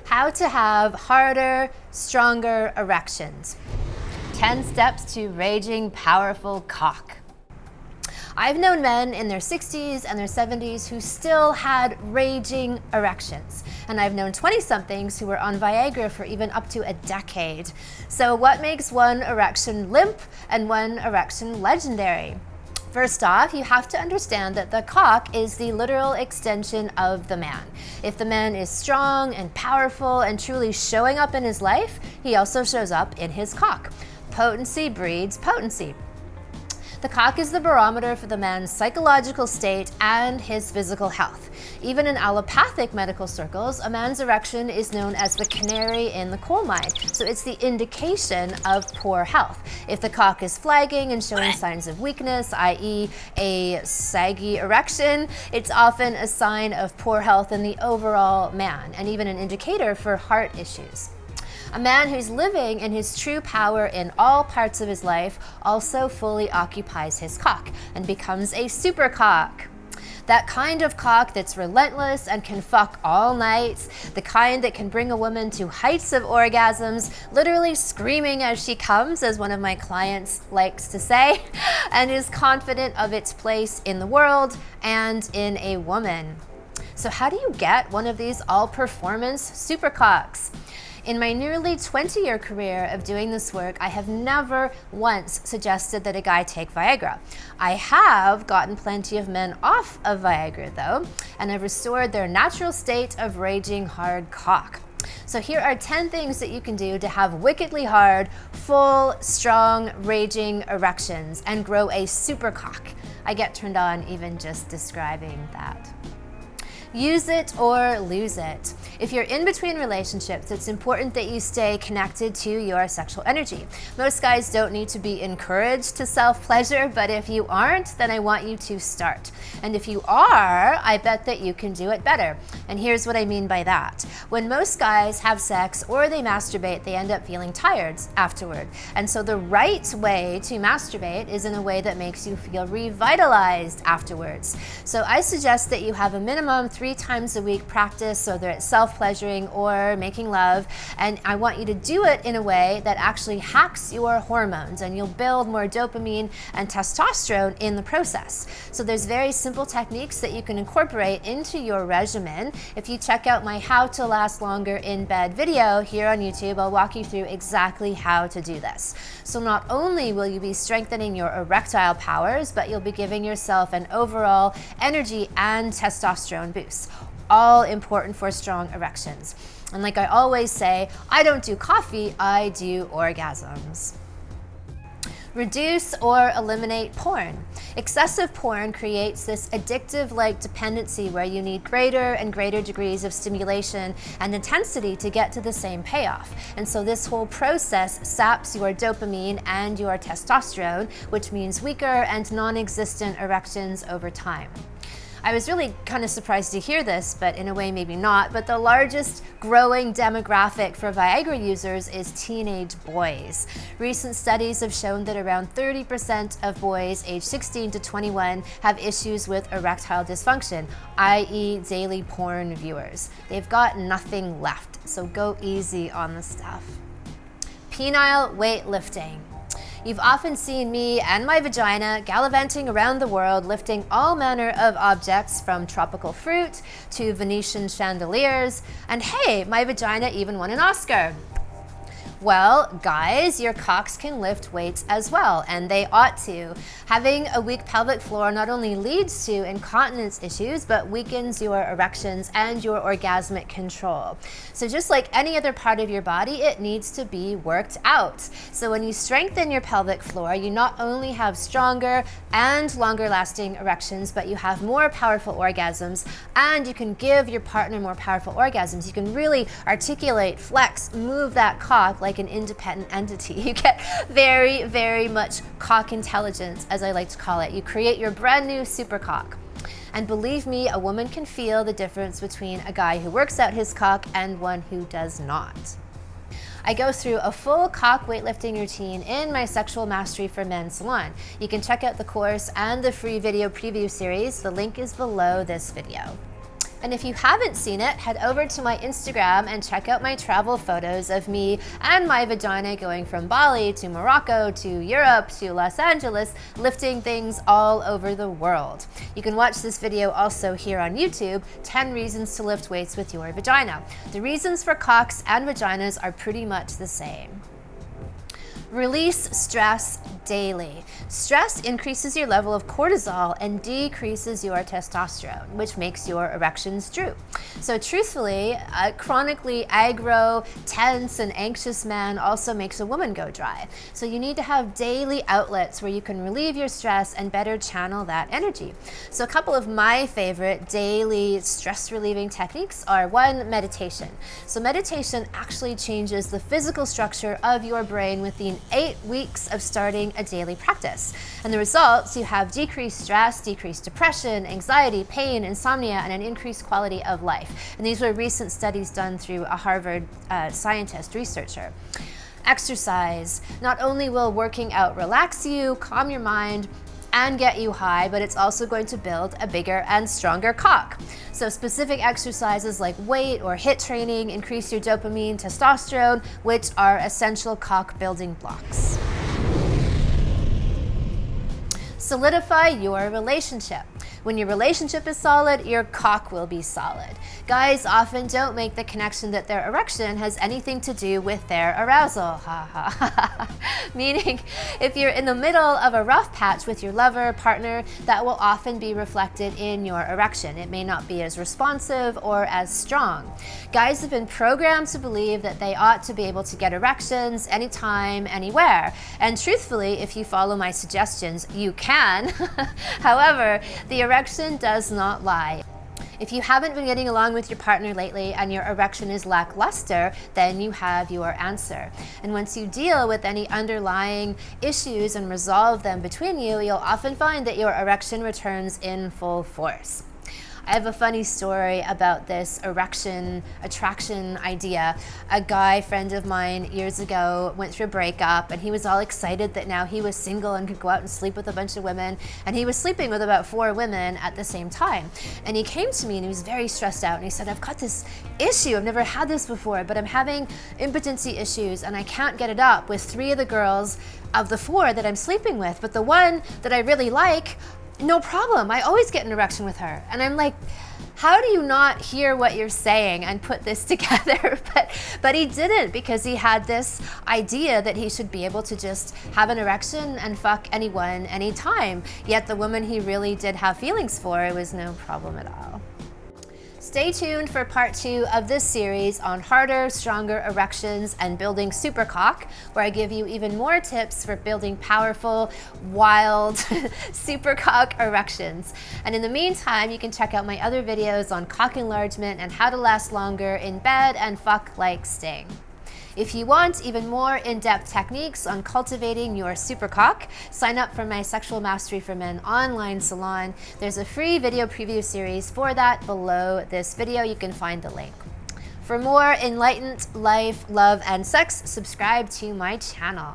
How to have harder, stronger erections. 10 steps to raging, powerful cock. I've known men in their 60s and their 70s who still had raging erections. And I've known 20-somethings who were on Viagra for even up to a decade. So what makes one erection limp and one erection legendary? First off, you have to understand that the cock is the literal extension of the man. If the man is strong and powerful and truly showing up in his life, he also shows up in his cock. Potency breeds potency. The cock is the barometer for the man's psychological state and his physical health. Even in allopathic medical circles, a man's erection is known as the canary in the coal mine, so it's the indication of poor health. If the cock is flagging and showing signs of weakness, i.e. a saggy erection, it's often a sign of poor health in the overall man, and even an indicator for heart issues. A man who's living in his true power in all parts of his life also fully occupies his cock and becomes a supercock. That kind of cock that's relentless and can fuck all night, the kind that can bring a woman to heights of orgasms, literally screaming as she comes, as one of my clients likes to say, and is confident of its place in the world and in a woman. So how do you get one of these all-performance supercocks? In my nearly 20-year career of doing this work, I have never once suggested that a guy take Viagra. I have gotten plenty of men off of Viagra though, and have restored their natural state of raging hard cock. So here are 10 things that you can do to have wickedly hard, full, strong, raging erections and grow a supercock. I get turned on even just describing that. Use it or lose it. If you're in between relationships, it's important that you stay connected to your sexual energy. Most guys don't need to be encouraged to self-pleasure, but if you aren't, then I want you to start. And if you are, I bet that you can do it better. And here's what I mean by that. When most guys have sex or they masturbate, they end up feeling tired afterward. And so the right way to masturbate is in a way that makes you feel revitalized afterwards. So I suggest that you have a minimum 3 times a week practice, whether it's self-pleasuring or making love, and I want you to do it in a way that actually hacks your hormones, and you'll build more dopamine and testosterone in the process. So there's very simple techniques that you can incorporate into your regimen. If you check out my How to Last Longer in Bed video here on YouTube, I'll walk you through exactly how to do this. So not only will you be strengthening your erectile powers, but you'll be giving yourself an overall energy and testosterone boost. All important for strong erections. And like I always say, I don't do coffee, I do orgasms. Reduce or eliminate porn. Excessive porn creates this addictive-like dependency where you need greater and greater degrees of stimulation and intensity to get to the same payoff. And so this whole process saps your dopamine and your testosterone, which means weaker and non-existent erections over time. I was really kind of surprised to hear this, but in a way maybe not, but the largest growing demographic for Viagra users is teenage boys. Recent studies have shown that around 30% of boys aged 16 to 21 have issues with erectile dysfunction, i.e. daily porn viewers. They've got nothing left, so go easy on the stuff. Penile weightlifting. You've often seen me and my vagina gallivanting around the world lifting all manner of objects from tropical fruit to Venetian chandeliers, and hey, my vagina even won an Oscar. Well, guys, your cocks can lift weights as well, and they ought to. Having a weak pelvic floor not only leads to incontinence issues, but weakens your erections and your orgasmic control. So just like any other part of your body, it needs to be worked out. So when you strengthen your pelvic floor, you not only have stronger and longer lasting erections, but you have more powerful orgasms, and you can give your partner more powerful orgasms. You can really articulate, flex, move that cock like an independent entity. You get very, very much cock intelligence, as I like to call it. You create your brand new supercock. And believe me, a woman can feel the difference between a guy who works out his cock and one who does not. I go through a full cock weightlifting routine in my Sexual Mastery for Men salon. You can check out the course and the free video preview series. The link is below this video. And if you haven't seen it, head over to my Instagram and check out my travel photos of me and my vagina going from Bali to Morocco to Europe to Los Angeles, lifting things all over the world. You can watch this video also here on YouTube, 10 reasons to lift weights with your vagina. The reasons for cocks and vaginas are pretty much the same. Release stress daily. Stress increases your level of cortisol and decreases your testosterone, which makes your erections droop. So truthfully, a chronically aggro, tense, and anxious man also makes a woman go dry. So you need to have daily outlets where you can relieve your stress and better channel that energy. So a couple of my favorite daily stress relieving techniques are: 1, meditation. So meditation actually changes the physical structure of your brain within 8 weeks of starting a daily practice. And the results, you have decreased stress, decreased depression, anxiety, pain, insomnia, and an increased quality of life. And these were recent studies done through a Harvard scientist, researcher. Exercise. Not only will working out relax you, calm your mind, and get you high, but it's also going to build a bigger and stronger cock. So specific exercises like weight or HIIT training increase your dopamine, testosterone, which are essential cock building blocks. Solidify your relationship. When your relationship is solid, your cock will be solid. Guys often don't make the connection that their erection has anything to do with their arousal. Meaning, if you're in the middle of a rough patch with your lover, partner, that will often be reflected in your erection. It may not be as responsive or as strong. Guys have been programmed to believe that they ought to be able to get erections anytime, anywhere. And truthfully, if you follow my suggestions, you can. However, the erection does not lie. If you haven't been getting along with your partner lately and your erection is lackluster, then you have your answer. And once you deal with any underlying issues and resolve them between you, you'll often find that your erection returns in full force. I have a funny story about this erection attraction idea. A guy friend of mine years ago went through a breakup, and he was all excited that now he was single and could go out and sleep with a bunch of women, and he was sleeping with about 4 women at the same time. And he came to me and he was very stressed out, and he said, "I've got this issue, I've never had this before, but I'm having impotency issues and I can't get it up with 3 of the girls of the 4 that I'm sleeping with, but the one that I really like, no problem, I always get an erection with her." And I'm like, how do you not hear what you're saying and put this together? But he didn't, because he had this idea that he should be able to just have an erection and fuck anyone, anytime. Yet the woman he really did have feelings for, it was no problem at all. Stay tuned for part 2 of this series on harder, stronger erections and building supercock, where I give you even more tips for building powerful, wild supercock erections. And in the meantime, you can check out my other videos on cock enlargement and how to last longer in bed and fuck like Sting. If you want even more in-depth techniques on cultivating your supercock, sign up for my Sexual Mastery for Men online salon. There's a free video preview series for that below this video. You can find the link. For more enlightened life, love, and sex, subscribe to my channel.